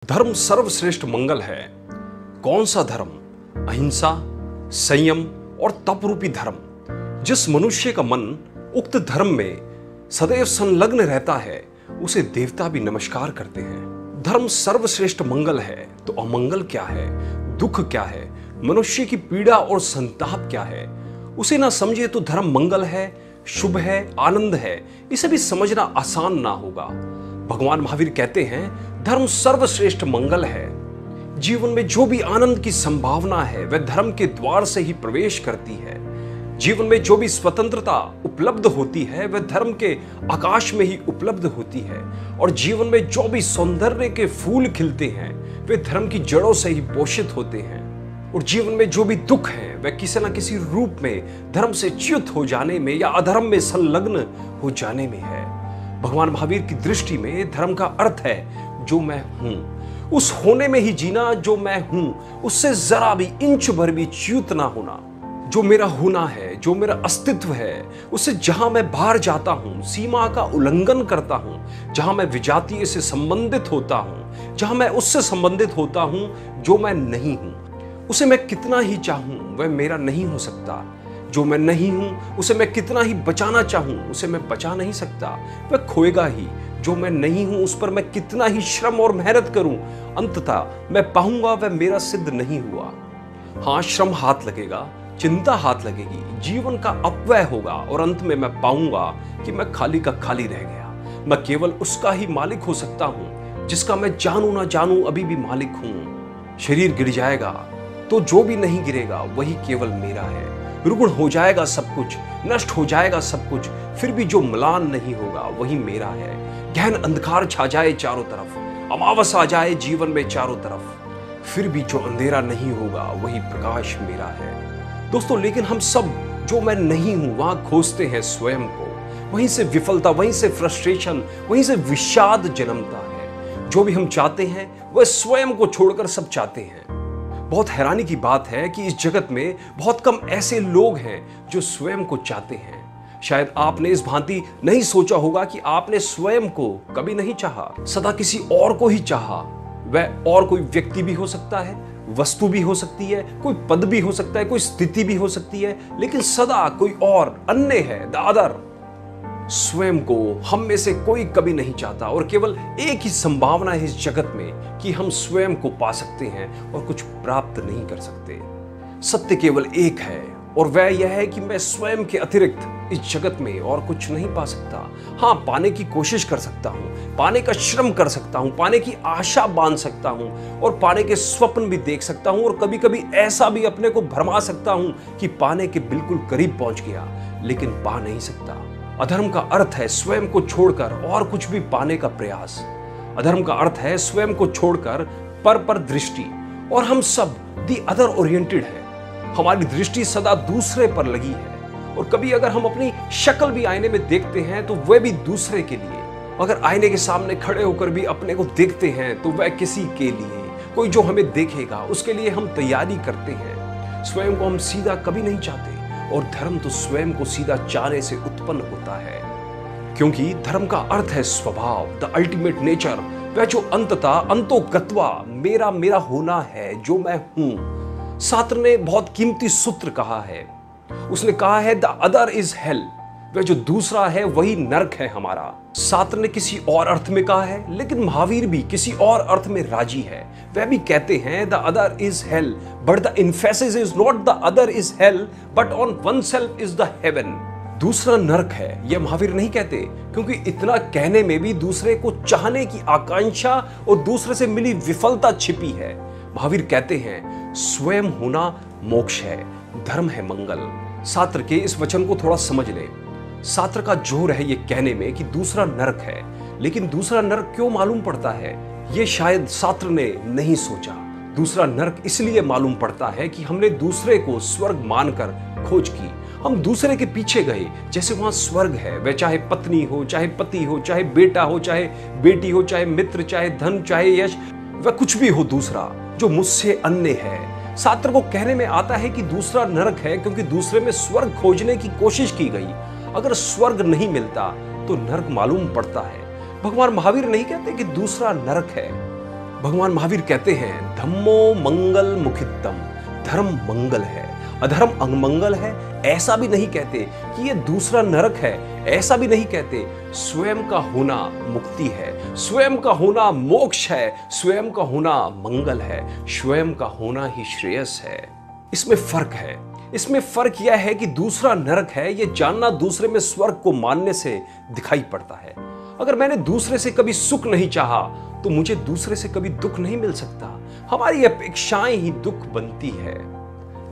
धर्म सर्वश्रेष्ठ मंगल है। कौन सा धर्म? अहिंसा, संयम और तप रूपी धर्म। जिस मनुष्य का मन उक्त धर्म में सदैव संलग्न रहता है उसे देवता भी नमस्कार करते हैं। धर्म सर्वश्रेष्ठ मंगल है तो अमंगल क्या है, दुख क्या है, मनुष्य की पीड़ा और संताप क्या है, उसे ना समझे तो धर्म मंगल है, शुभ है, आनंद है, इसे भी समझना आसान ना होगा। भगवान महावीर कहते हैं धर्म सर्वश्रेष्ठ मंगल है। जीवन में जो भी आनंद की संभावना है वह धर्म के द्वार से ही प्रवेश करती है। जीवन में जो भी स्वतंत्रता उपलब्ध होती है वह धर्म के आकाश में ही उपलब्ध होती है। और जीवन में जो भी सौंदर्य के फूल खिलते हैं वे धर्म की जड़ों से ही पोषित होते हैं। और जीवन में जो भी दुख है वह किसी न किसी रूप में धर्म से च्युत हो जाने में या अधर्म में संलग्न हो जाने में है। भगवान महावीर की दृष्टि में धर्म का अर्थ है जो मैं हूं उस होने में ही जीना, जो मैं हूं उससे जरा भी इंच भर भी च्युत ना होना। जो मेरा होना है, जो मेरा अस्तित्व है, उससे जहां मैं बाहर जाता हूं, सीमा का उल्लंघन करता हूं, जहां मैं विजातीय से संबंधित होता हूं, जहां मैं उससे संबंधित होता हूं जो मैं नहीं हूं, उसे मैं कितना ही चाहूं वह मेरा नहीं हो सकता। जो मैं नहीं हूं उसे मैं कितना ही बचाना चाहूं उसे मैं बचा नहीं सकता, वह खोएगा ही। जो मैं नहीं हूं उस पर मैं कितना ही श्रम और मेहनत करूं, अंततः मैं पाऊंगा वह मेरा सिद्ध नहीं हुआ। हाँ, श्रम हाथ लगेगा, चिंता हाथ लगेगी, जीवन का अपव्यय होगा और अंत में मैं पाऊंगा कि मैं खाली का खाली रह गया। मैं केवल उसका ही मालिक हो सकता हूं जिसका मैं जानू ना जानू अभी भी मालिक हूं। शरीर गिर जाएगा तो जो भी नहीं गिरेगा वही केवल मेरा है। रुगुण हो जाएगा सब कुछ, नष्ट हो जाएगा सब कुछ, फिर भी जो म्लान नहीं होगा वही मेरा है। गहन अंधकार छा जाए चारों तरफ, अमावस आ जाए जीवन में चारों तरफ, फिर भी जो अंधेरा नहीं होगा वही प्रकाश मेरा है। दोस्तों, लेकिन हम सब जो मैं नहीं हूं वहां खोजते हैं स्वयं को। वहीं से विफलता, वहीं से फ्रस्ट्रेशन, वहीं से विषाद जन्मता है। जो भी हम चाहते हैं वह स्वयं को छोड़कर सब चाहते हैं। बहुत हैरानी की बात है कि इस जगत में बहुत कम ऐसे लोग हैं जो स्वयं को चाहते हैं। शायद आपने इस भांति नहीं सोचा होगा कि आपने स्वयं को कभी नहीं चाहा, सदा किसी और को ही चाहा। वह और कोई व्यक्ति भी हो सकता है, वस्तु भी हो सकती है, कोई पद भी हो सकता है, कोई स्थिति भी हो सकती है, लेकिन सदा कोई और अन्य है, द अदर। स्वयं को हम में से कोई कभी नहीं चाहता और केवल एक ही संभावना है इस जगत में कि हम स्वयं को पा सकते हैं और कुछ प्राप्त नहीं कर सकते। सत्य केवल एक है और वह यह है कि मैं स्वयं के अतिरिक्त इस जगत में और कुछ नहीं पा सकता। हाँ, पाने की कोशिश कर सकता हूँ, पाने का श्रम कर सकता हूँ, पाने की आशा बांध सकता हूँ और पाने के स्वप्न भी देख सकता हूँ और कभी कभी ऐसा भी अपने को भरमा सकता हूँ कि पाने के बिल्कुल करीब पहुंच गया, लेकिन पा नहीं सकता। अधर्म का अर्थ है स्वयं को छोड़कर और कुछ भी पाने का प्रयास। अधर्म का अर्थ है स्वयं को छोड़कर पर दृष्टि। और हम सब दी अदर ओरिएंटेड है। हमारी दृष्टि सदा दूसरे पर लगी है और कभी अगर हम अपनी शक्ल भी आईने में देखते हैं तो वह भी दूसरे के लिए। अगर आईने के सामने खड़े होकर भी अपने को देखते हैं तो वह किसी के लिए, कोई जो हमें देखेगा उसके लिए हम तैयारी करते हैं। स्वयं को हम सीधा कभी नहीं चाहते और धर्म तो स्वयं को सीधा चाहने से उत्पन्न होता है, क्योंकि धर्म का अर्थ है स्वभाव, द अल्टीमेट नेचर, वह जो अंततः अंतोगत्वा मेरा मेरा होना है, जो मैं हूं। सात्र ने बहुत कीमती सूत्र कहा है। उसने कहा है द अदर इज हेल, वह जो दूसरा है वही नरक है हमारा। सात्र ने किसी और अर्थ में कहा है, लेकिन महावीर भी किसी और अर्थ में राजी है। वह भी कहते हैं the other is hello but the emphasis is not the other is hello but on one self is the haven. दूसरा नरक है यह महावीर नहीं कहते, क्योंकि इतना कहने में भी दूसरे को चाहने की आकांक्षा और दूसरे से मिली विफलता छिपी है। महावीर कहते हैं स्वयं होना मोक्ष है, धर्म है मंगल। सात्र के इस वचन को थोड़ा समझ ले। सात्र का जोर है ये कहने में कि दूसरा नरक है, लेकिन दूसरा नरक क्यों मालूम पड़ता है ये शायद सात्र ने नहीं सोचा। दूसरा नरक इसलिए मालूम पड़ता है कि हमने दूसरे को स्वर्ग मानकर खोज की। हम दूसरे के पीछे गए जैसे वहां स्वर्ग है, वह चाहे पत्नी हो, चाहे पति हो, चाहे बेटा हो, चाहे बेटी हो, चाहे मित्र, चाहे धन, चाहे यश, वह कुछ भी हो दूसरा जो मुझसे अन्य है। सात्र को कहने में आता है कि दूसरा नरक है क्योंकि दूसरे में स्वर्ग खोजने की कोशिश की गई। अगर स्वर्ग नहीं मिलता तो नरक मालूम पड़ता है। भगवान महावीर नहीं कहते कि दूसरा नरक है, भगवान महावीर कहते हैं धम्मो मंगल मुखितम, धर्म मंगल है, अधर्म अमंगल है, ऐसा भी नहीं कहते कि ये दूसरा नरक है, ऐसा भी नहीं कहते। स्वयं का होना मुक्ति है, स्वयं का होना मोक्ष है, स्वयं का होना मंगल है, स्वयं का होना ही श्रेयस है। इसमें फर्क है। इसमें फर्क यह है कि दूसरा नरक है, ये जानना दूसरे में स्वर्ग को मानने से दिखाई पड़ता है। अगर मैंने दूसरे से कभी सुख नहीं चाहा तो मुझे दूसरे से कभी दुख नहीं मिल सकता। हमारी अपेक्षाएं ही दुख बनती है।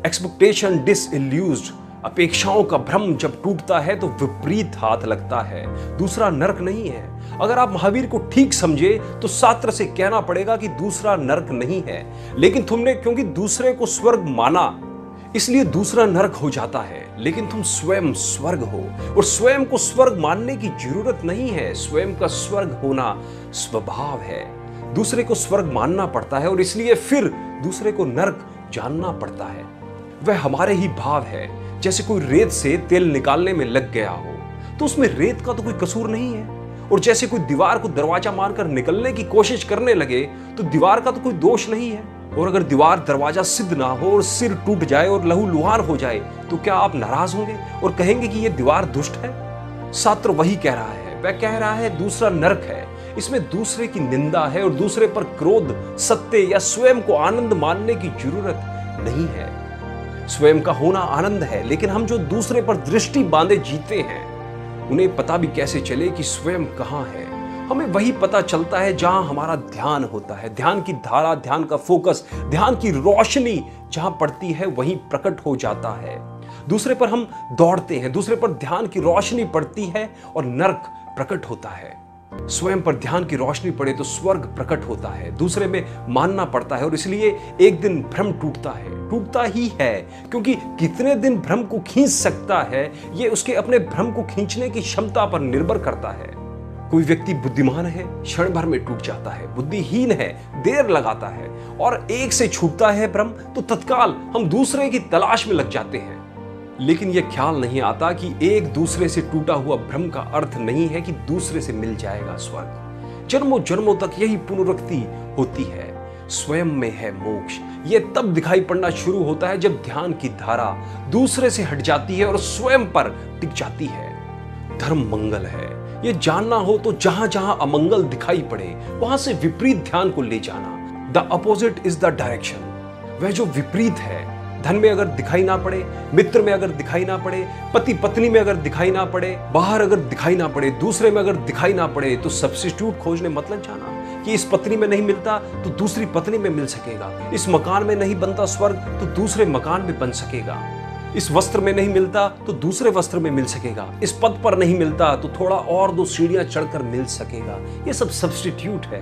एक्सपेक्टेशन डिसइल्यूज्ड, अपेक्षाओं का भ्रम जब टूटता है तो विपरीत हाथ लगता है। दूसरा नरक नहीं है। अगर आप महावीर को ठीक समझे तो शास्त्र से कहना पड़ेगा कि दूसरा नरक नहीं है, लेकिन तुमने क्योंकि दूसरे को स्वर्ग माना इसलिए दूसरा नरक हो जाता है। लेकिन तुम स्वयं स्वर्ग हो और स्वयं को स्वर्ग मानने की जरूरत नहीं है। स्वयं का स्वर्ग होना स्वभाव है। दूसरे को स्वर्ग मानना पड़ता है और इसलिए फिर दूसरे को नरक जानना पड़ता है। वह हमारे ही भाव है। जैसे कोई रेत से तेल निकालने में लग गया हो तो उसमें रेत का तो कोई कसूर नहीं है, और जैसे कोई दीवार को दरवाजा मानकर निकलने की कोशिश करने लगे तो दीवार का तो कोई दोष नहीं है। और अगर दीवार दरवाजा सिद्ध ना हो और सिर टूट जाए और लहूलुहान हो जाए तो क्या आप नाराज होंगे और कहेंगे कि यह दीवार दुष्ट है? शास्त्र वही कह रहा है। वह कह रहा है दूसरा नरक है। इसमें दूसरे की निंदा है और दूसरे पर क्रोध, सत्य या स्वयं को आनंद मानने की जरूरत नहीं है। स्वयं का होना आनंद है, लेकिन हम जो दूसरे पर दृष्टि बांधे जीते हैं उन्हें पता भी कैसे चले कि स्वयं कहाँ है। हमें वही पता चलता है जहां हमारा ध्यान होता है। ध्यान की धारा, ध्यान का फोकस, ध्यान की रोशनी जहां पड़ती है वहीं प्रकट हो जाता है। दूसरे पर हम दौड़ते हैं, दूसरे पर ध्यान की रोशनी पड़ती है और नरक प्रकट होता है। स्वयं पर ध्यान की रोशनी पड़े तो स्वर्ग प्रकट होता है। दूसरे में मानना पड़ता है और इसलिए एक दिन भ्रम टूटता है, टूटता ही है, क्योंकि कितने दिन भ्रम को खींच सकता है ये उसके अपने भ्रम को खींचने की क्षमता पर निर्भर करता है। कोई व्यक्ति बुद्धिमान है, क्षण भर में टूट जाता है। बुद्धिहीन है, देर लगाता है। और एक से छूटता है भ्रम तो तत्काल हम दूसरे की तलाश में लग जाते हैं। लेकिन यह ख्याल नहीं आता कि एक दूसरे से टूटा हुआ भ्रम का अर्थ नहीं है कि दूसरे से मिल जाएगा स्वर्ग। जन्मों जन्मों तक यही पुनरुक्ति होती है। स्वयं में है मोक्ष। यह तब दिखाई पड़ना शुरू होता है जब ध्यान की धारा दूसरे से हट जाती है और स्वयं पर टिक जाती है। धर्म मंगल है। ये जानना हो तो जहां जहां अमंगल दिखाई पड़े वहां से विपरीत ध्यान को ले जाना। The opposite is the direction. वह जो विपरीत है, धन में अगर दिखाई ना पड़े, मित्र में अगर दिखाई ना पड़े, पति पत्नी में अगर दिखाई ना पड़े, बाहर अगर दिखाई ना पड़े, दूसरे में अगर दिखाई ना पड़े, तो सब्स्टिट्यूट खोजने मत लग जाना कि इस पत्नी में नहीं मिलता तो दूसरी पत्नी में मिल सकेगा। इस मकान में नहीं बनता स्वर्ग तो दूसरे मकान में बन सकेगा। इस वस्त्र में नहीं मिलता तो दूसरे वस्त्र में मिल सकेगा। इस पद पर नहीं मिलता तो थोड़ा और 2 सीढ़ियां चढ़कर मिल सकेगा। ये सब सब्स्टिट्यूट है।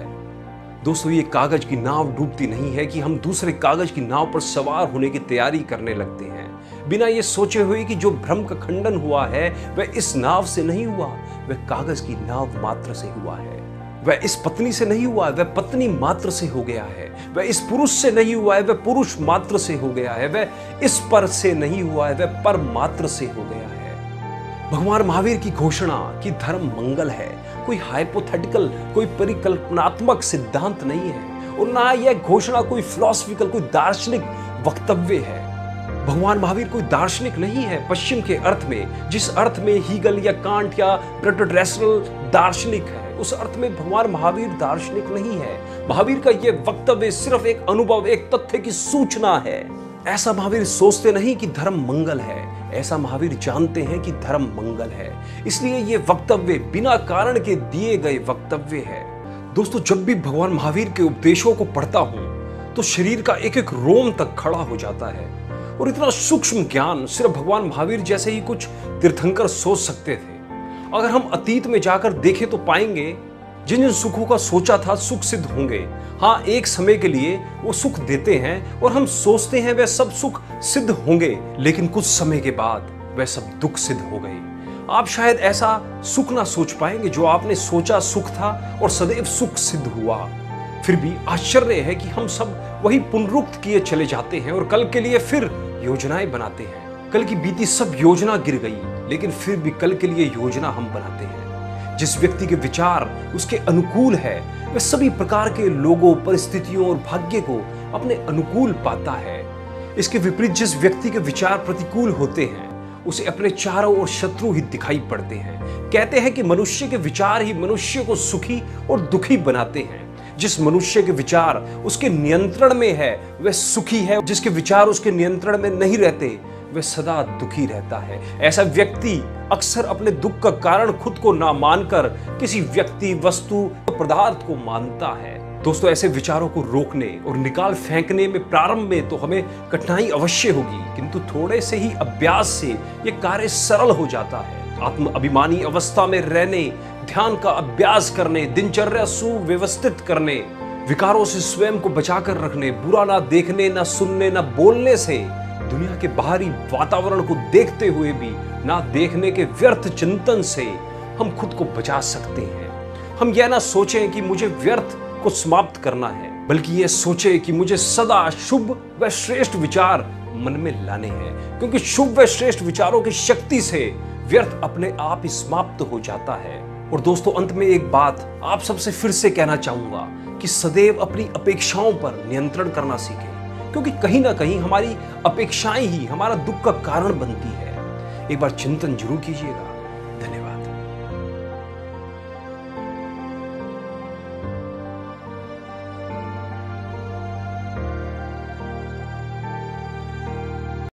दोस्तों, ये कागज की नाव डूबती नहीं है कि हम दूसरे कागज की नाव पर सवार होने की तैयारी करने लगते हैं, बिना ये सोचे हुए कि जो भ्रम का खंडन हुआ है वह इस नाव से नहीं हुआ, वह कागज की नाव मात्र से हुआ है। वह इस पत्नी से नहीं हुआ, वह पत्नी मात्र से हो गया है। वह इस पुरुष से नहीं हुआ है, वह पुरुष मात्र से हो गया है। वह इस पर से नहीं हुआ है, वह पर मात्र से हो गया है। भगवान महावीर की घोषणा कि धर्म मंगल है कोई हाइपोथेटिकल, कोई परिकल्पनात्मक सिद्धांत नहीं है, और ना यह घोषणा कोई फिलॉसफिकल, कोई दार्शनिक वक्तव्य है। भगवान महावीर कोई दार्शनिक नहीं है पश्चिम के अर्थ में, जिस अर्थ में हीगल या कांट या प्रोटोरेस्टल दार्शनिक है, उस अर्थ में भगवान महावीर दार्शनिक नहीं है। महावीर का यह वक्तव्य सिर्फ एक अनुभव, एक तथ्य की सूचना है। ऐसा महावीर सोचते नहीं कि धर्म मंगल है, ऐसा महावीर जानते हैं कि धर्म मंगल है। इसलिए ये वक्तव्य बिना कारण के दिए गए वक्तव्य है। दोस्तों, जब भी भगवान महावीर के उपदेशों को पढ़ता हूं तो शरीर का एक एक रोम तक खड़ा हो जाता है। और इतना सूक्ष्म ज्ञान सिर्फ भगवान महावीर जैसे ही कुछ तीर्थंकर सोच सकते थे। अगर हम अतीत में जाकर देखें तो पाएंगे जिन जिन सुखों का सोचा था सुख सिद्ध होंगे। हाँ, एक समय के लिए वो सुख देते हैं और हम सोचते हैं वह सब सुख सिद्ध होंगे, लेकिन कुछ समय के बाद वह सब दुख सिद्ध हो गए। आप शायद ऐसा सुख ना सोच पाएंगे जो आपने सोचा सुख था और सदैव सुख सिद्ध हुआ। फिर भी आश्चर्य है कि हम सब वही पुनरुक्त किए चले जाते हैं और कल के लिए फिर योजनाएं बनाते हैं। कल की बीती सब योजना गिर गई, लेकिन फिर भी कल के लिए योजना हम बनाते हैं। जिस व्यक्ति के विचार उसके अनुकूल है वह सभी प्रकार के लोगों, परिस्थितियों और भाग्य को अपने अनुकूल पाता है। इसके विपरीत जिस व्यक्ति के विचार प्रतिकूल होते हैं उसे अपने चारों ओर शत्रु ही दिखाई पड़ते हैं। कहते हैं कि मनुष्य के विचार ही मनुष्य को सुखी और दुखी बनाते हैं। जिस मनुष्य के विचार उसके नियंत्रण में है वह सुखी है, जिसके विचार उसके नियंत्रण में नहीं रहते वह सदा दुखी रहता है। ऐसा व्यक्ति अक्सर अपने दुख का कारण खुद को ना मानकर किसी व्यक्ति, वस्तु, पदार्थ को मानता है। दोस्तों, ऐसे विचारों को रोकने और निकाल फेंकने में प्रारंभ में तो हमें कठिनाई अवश्य होगी, किंतु थोड़े से ही अभ्यास से यह कार्य सरल हो जाता है। आत्म अभिमानी अवस्था में रहने, ध्यान का अभ्यास करने, दिनचर्या सुव्यवस्थित करने, विकारों से स्वयं को बचाकर रखने, बुरा ना देखने, ना सुनने, ना बोलने से, दुनिया के बाहरी वातावरण को देखते हुए भी ना देखने के व्यर्थ चिंतन से हम खुद को बचा सकते हैं। हम यह ना सोचें कि मुझे व्यर्थ को समाप्त करना है, बल्कि यह सोचें कि मुझे सदा शुभ व श्रेष्ठ विचार मन में लाने हैं, क्योंकि शुभ व श्रेष्ठ विचारों की शक्ति से व्यर्थ अपने आप ही समाप्त हो जाता है। और दोस्तों, अंत में एक बात आप सबसे फिर से कहना चाहूंगा कि सदैव अपनी अपेक्षाओं पर नियंत्रण करना सीखें, क्योंकि कहीं ना कहीं हमारी अपेक्षाएं ही हमारा दुख का कारण बनती है। एक बार चिंतन जरूर कीजिएगा।